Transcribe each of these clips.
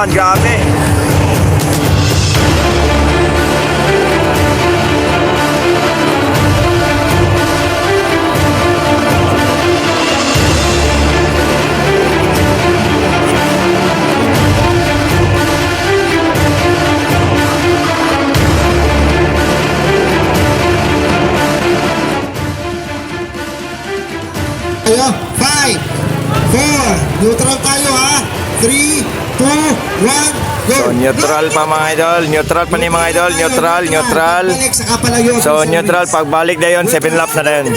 one, grabe. Tayo, 5, 4, neutral tayo ha. 3, 2, 1, go. So neutral pa mga idol, neutral pa ni mga idol, neutral, neutral. So neutral, pagbalik na yun, 7 laps na yun.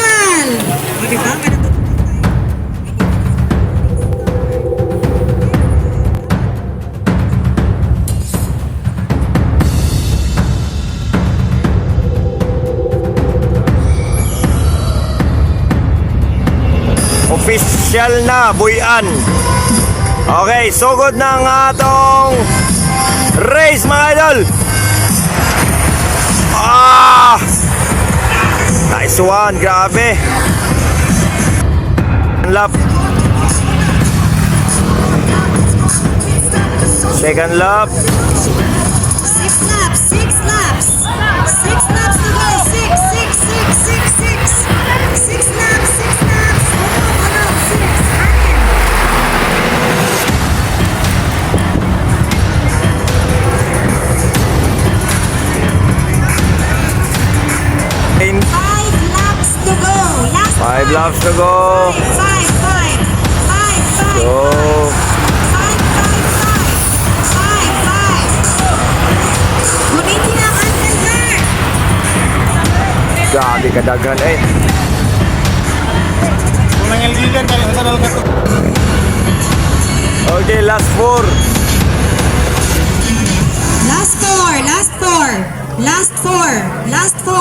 Official na, buyan. Okay, sugod na ang atong race mga idol. Nice one, grabe. Lap. Second lap. 6 laps, 6 laps. 6 laps to go. 6, 6, 6, 6, 6. 6 laps, 6 laps. Go, 6. In 5 laps to go. Last 5 laps to go. 5, 5. 5, 5. Go. 5, 5, 5. 5, 5. Gunitin ang Uncle Bert. Grabe kadaghan eh. Okay, last 4. Last 4, last 4. Last 4, last 4.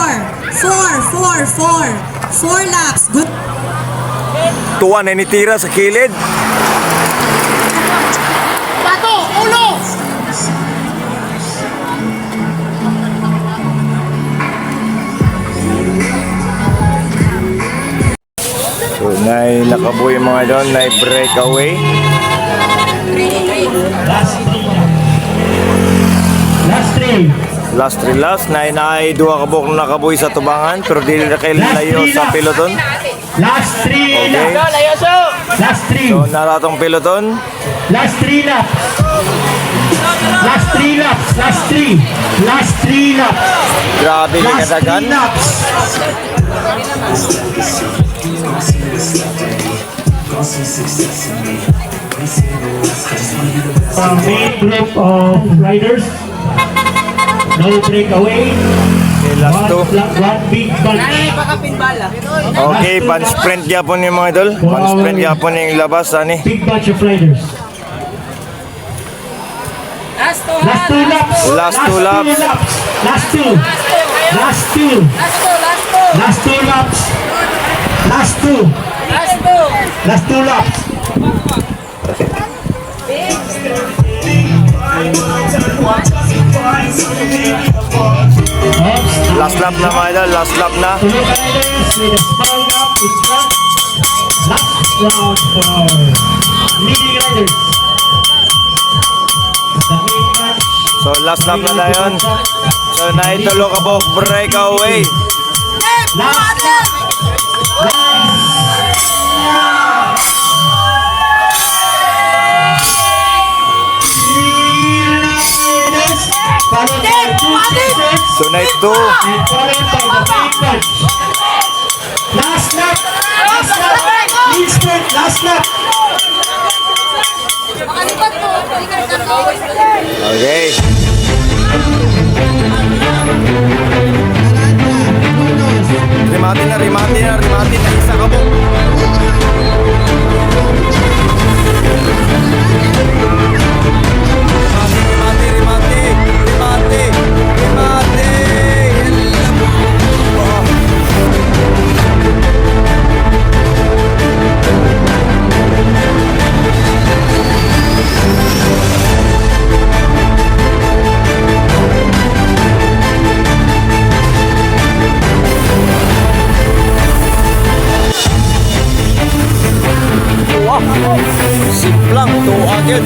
4, 4, 4. 4 laps. Good. Tuwa na initira sa kilid. Pato, ulo. So, nakabuhi mga doon, breakaway. Last 3 laps, duha ka buhok na nakabuhi sa tubangan, pero dili na kayo layo sa peloton. Last 3 Okay. laps. Last 3. So, naratong peloton. Last 3 laps. Last 3 laps. Last 3. Last 3 laps. Grabe ka Last kadagan. 3 laps. Main group of riders. No breakaway. Okay, last 2. One big bunch. Okay, bunch sprint gyapon ni mga idol. Bunch sprint gyapon yung labas ani. Big bunch of riders. Last 2 laps. Last 2 laps. Last 2. Last 2. Last 2 laps. Last 2. Last 2 laps. Last lap na mga idol, last lap na. To look at riders with a small gap in front. Last round for leading riders. The main match. So last lap na dayon. So naitulo ka po breakaway. Last followed by 2 sixes So night 2. and followed by the main bunch. Last lap. Last lap. Lead sprint. Last lap. Okay. Rimati na, rimati na, rimati na. Isa ka po. Rimati, rimati, rimati, rimati. Oh, simplang to agad.